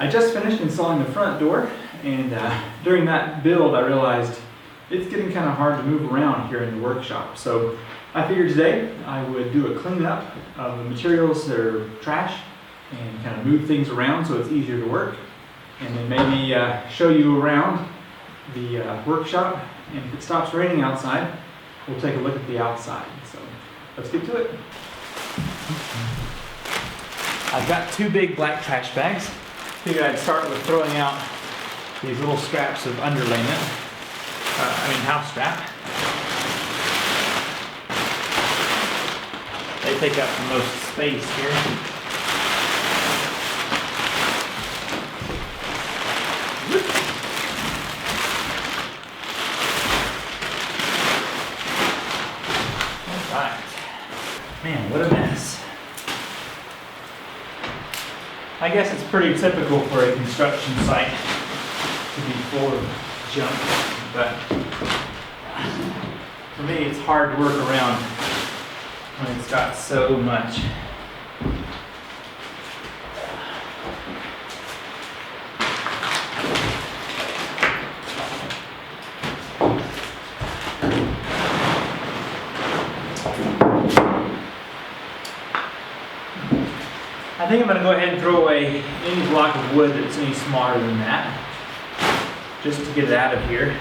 I just finished installing the front door, and during that build I realized it's getting kind of hard to move around here in the workshop. So I figured today I would do a cleanup of the materials that are trash and kind of move things around so it's easier to work. And then maybe show you around the workshop, and if it stops raining outside, we'll take a look at the outside. So let's get to it. I've got two big black trash bags. Figured I'd start with throwing out these little scraps of underlayment, house strap. They take up the most space here. Alright. Man, what a mess. I guess it's pretty typical for a construction site to be full of junk, but for me it's hard to work around when it's got so much. I think I'm going to go ahead and throw away any block of wood that's any smaller than that, just to get it out of here.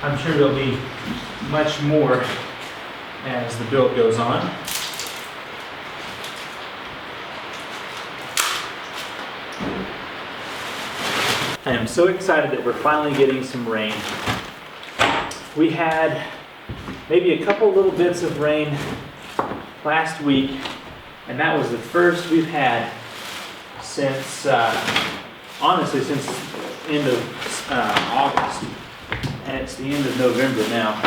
I'm sure there'll be much more as the build goes on. I am so excited that we're finally getting some rain. We had maybe a couple little bits of rain last week, and that was the first we've had since, honestly, since the end of August. And it's the end of November now.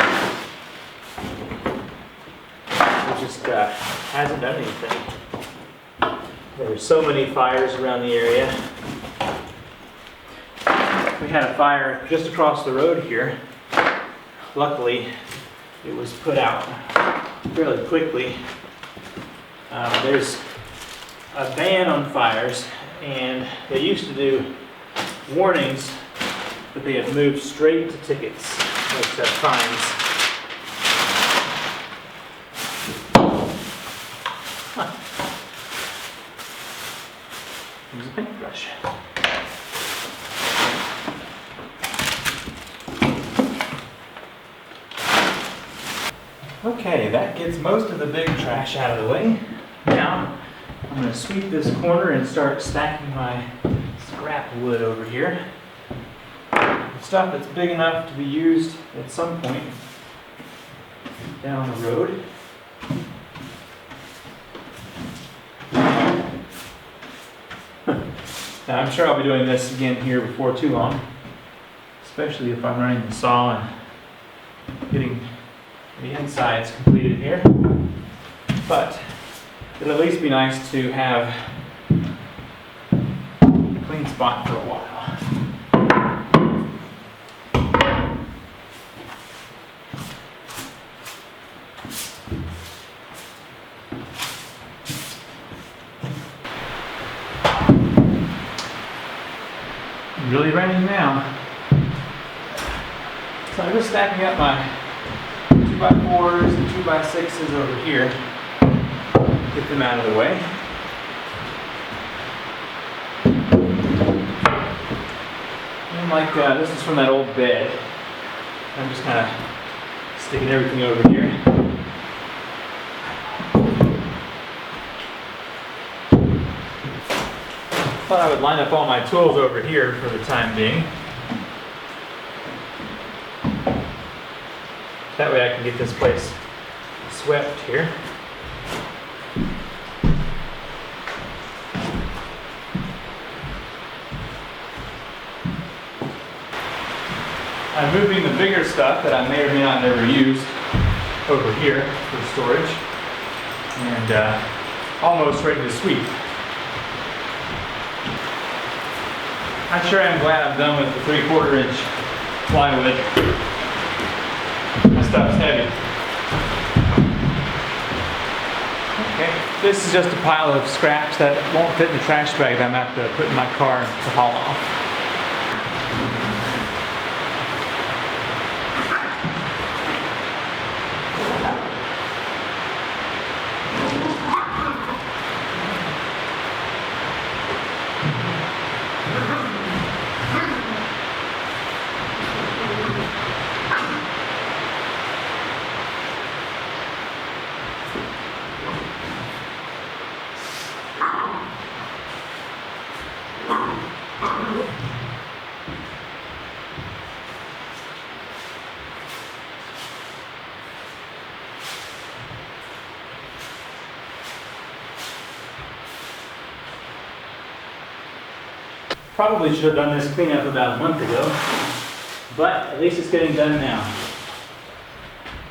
It just hasn't done anything. There were so many fires around the area. We had a fire just across the road here. Luckily, it was put out fairly quickly. There's a ban on fires, and they used to do warnings, but they have moved straight to tickets, like fines. Here's a paintbrush. Okay, that gets most of the big trash out of the way. Now, I'm going to sweep this corner and start stacking my scrap wood over here. Stuff that's big enough to be used at some point down the road. Now, I'm sure I'll be doing this again here before too long, especially if I'm running the saw and getting the insides completed here. But it'll at least be nice to have a clean spot for a while. Really raining now. So I'm just stacking up my 2x4s and 2x6s over here. Get them out of the way. And this is from that old bed. I'm just kind of sticking everything over here. Thought I would line up all my tools over here for the time being. That way I can get this place swept here. I'm moving the bigger stuff that I may or may not never use over here for storage, and almost ready to sweep. I sure am glad I'm done with the 3/4 inch plywood. That stuff's heavy. Okay. This is just a pile of scraps that won't fit in the trash bag that I'm going to have to put in my car to haul off. Probably should have done this cleanup about a month ago, but at least it's getting done now.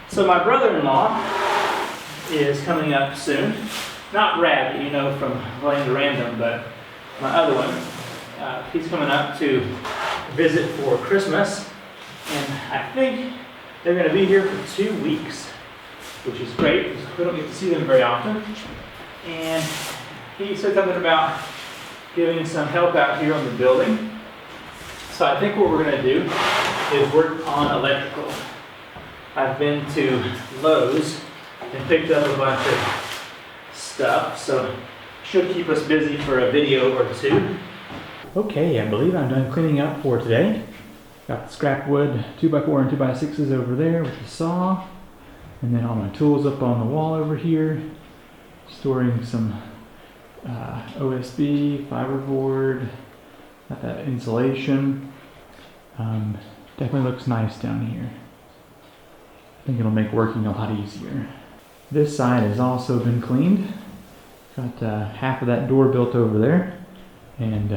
So my brother-in-law is coming up soon. Not Brad, you know, from Playing the Random, but my other one. He's coming up to visit for Christmas, and I think they're going to be here for 2 weeks, which is great because we don't get to see them very often. And he said something about giving some help out here on the building. So I think what we're going to do is work on electrical. I've been to Lowe's and picked up a bunch of stuff, so should keep us busy for a video or two. Okay, I believe I'm done cleaning up for today. Got the scrap wood 2x4 and 2x6s over there with the saw, and then all my tools up on the wall over here, storing some OSB, fiberboard, got that insulation. Definitely looks nice down here. I think it'll make working a lot easier. This side has also been cleaned. Got half of that door built over there, and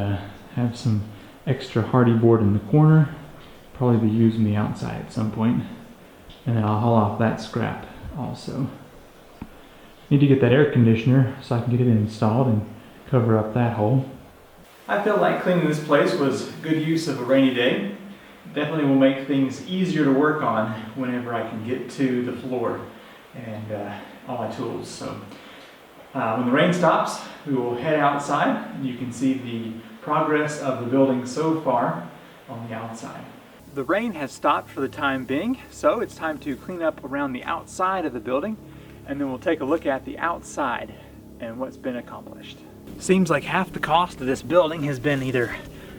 have some extra hardy board in the corner. Probably be using the outside at some point. And then I'll haul off that scrap also. Need to get that air conditioner so I can get it installed and cover up that hole. I feel like cleaning this place was good use of a rainy day. Definitely will make things easier to work on whenever I can get to the floor and all my tools. So when the rain stops, we will head outside and you can see the progress of the building so far on the outside. The rain has stopped for the time being, so it's time to clean up around the outside of the building, and then we'll take a look at the outside and what's been accomplished. Seems like half the cost of this building has been either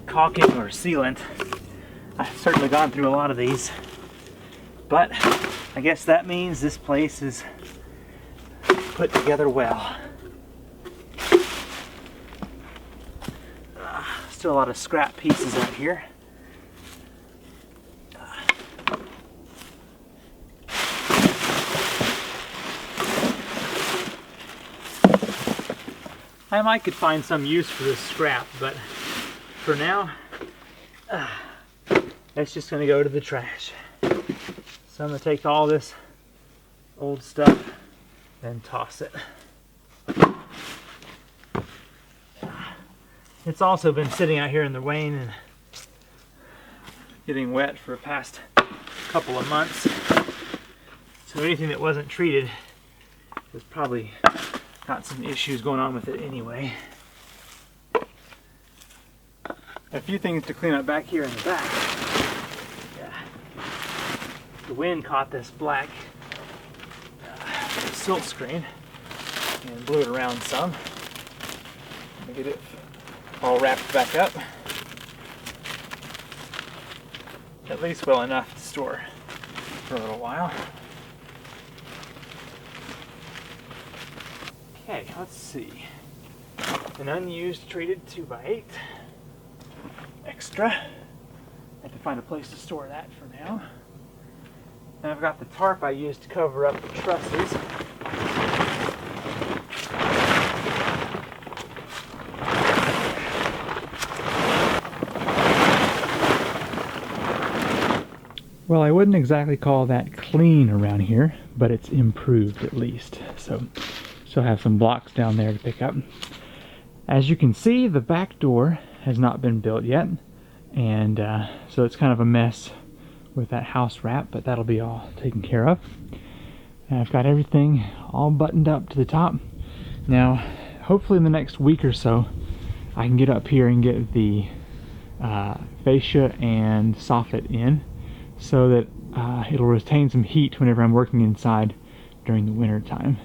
caulking or sealant. I've certainly gone through a lot of these, but I guess that means this place is put together well. Still a lot of scrap pieces out here. I might could find some use for this scrap, but for now, it's just going to go to the trash. So I'm going to take all this old stuff and toss it. It's also been sitting out here in the rain and getting wet for the past couple of months. So anything that wasn't treated was probably got some issues going on with it anyway. A few things to clean up back here in the back. Yeah. The wind caught this black silk screen and blew it around some. Let me get it all wrapped back up. At least well enough to store for a little while. Okay, let's see. An unused treated 2x8 extra. I have to find a place to store that for now. And I've got the tarp I used to cover up the trusses. Well, I wouldn't exactly call that clean around here, but it's improved at least. So still have some blocks down there to pick up. As you can see, the back door has not been built yet, and so it's kind of a mess with that house wrap, but that'll be all taken care of. And I've got everything all buttoned up to the top. Now, hopefully in the next week or so, I can get up here and get the fascia and soffit in so that it'll retain some heat whenever I'm working inside during the winter time.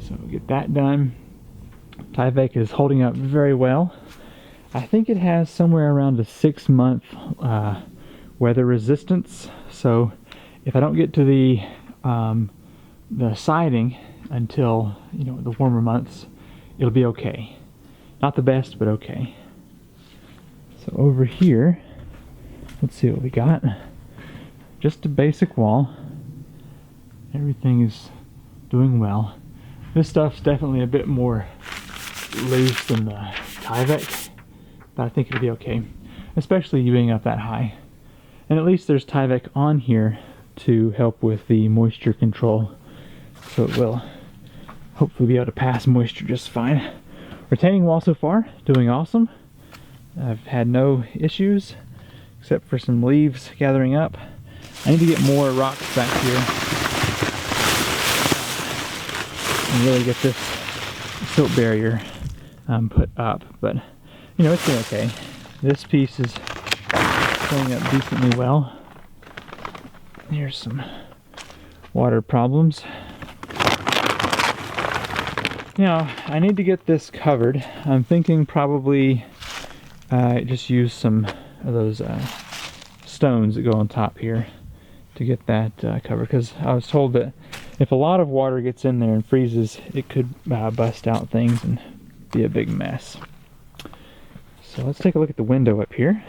So get that done. Tyvek is holding up very well. I think it has somewhere around a 6-month weather resistance. So if I don't get to the siding until, you know, the warmer months, it'll be okay. Not the best, but okay. So over here, let's see what we got. Just a basic wall. Everything is doing well. This stuff's definitely a bit more loose than the Tyvek, but I think it'll be okay, especially being up that high. And at least there's Tyvek on here to help with the moisture control, so it will hopefully be able to pass moisture just fine. Retaining wall so far, doing awesome. I've had no issues except for some leaves gathering up. I need to get more rocks back here and really get this silt barrier put up, but you know, it's been okay. This piece is going up decently well. Here's some water problems. Now, I need to get this covered. I'm thinking probably just use some of those stones that go on top here to get that covered, because I was told that if a lot of water gets in there and freezes, it could bust out things and be a big mess. So let's take a look at the window up here.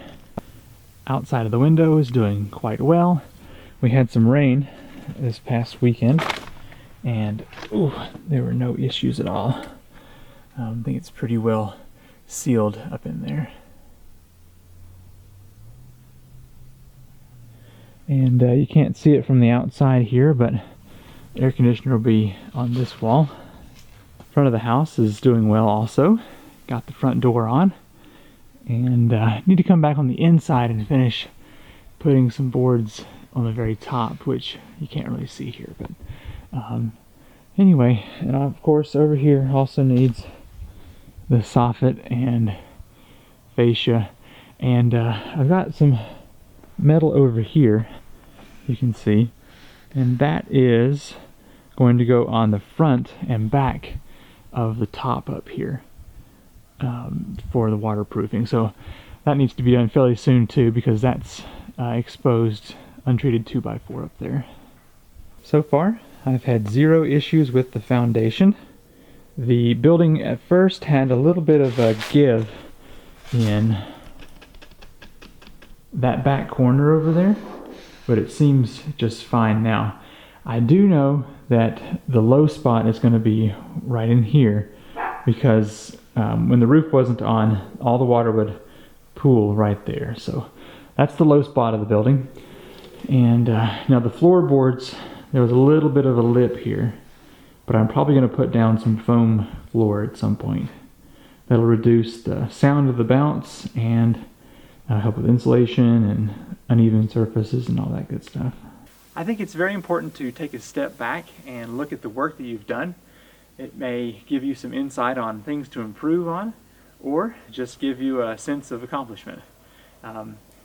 Outside of the window is doing quite well. We had some rain this past weekend, and there were no issues at all. I think it's pretty well sealed up in there. And you can't see it from the outside here, but the air conditioner will be on this wall. Front of the house is doing well also. Got the front door on. And need to come back on the inside and finish putting some boards on the very top, which you can't really see here. But anyway, and of course over here also needs the soffit and fascia. And I've got some metal over here, you can see, and that is going to go on the front and back of the top up here for the waterproofing. So that needs to be done fairly soon too, because that's exposed untreated 2x4 up there. So far I've had 0 issues with the foundation. The building at first had a little bit of a give in that back corner over there, but it seems just fine now. I do know that the low spot is going to be right in here, because when the roof wasn't on, all the water would pool right there. So that's the low spot of the building. And now the floorboards, there was a little bit of a lip here, but I'm probably going to put down some foam floor at some point. That'll reduce the sound of the bounce and help with insulation and uneven surfaces and all that good stuff. I think it's very important to take a step back and look at the work that you've done. It may give you some insight on things to improve on, or just give you a sense of accomplishment.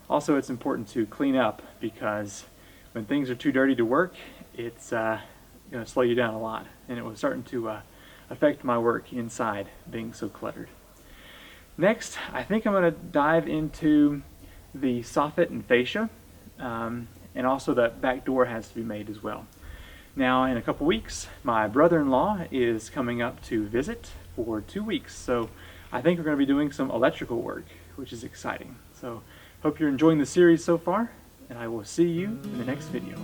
Also, it's important to clean up, because when things are too dirty to work, it's going to slow you down a lot, and it was starting to affect my work inside, being so cluttered. Next, I think I'm going to dive into the soffit and fascia, and also that back door has to be made as well. Now, in a couple weeks, my brother-in-law is coming up to visit for 2 weeks, so I think we're going to be doing some electrical work, which is exciting. So, hope you're enjoying the series so far, and I will see you in the next video.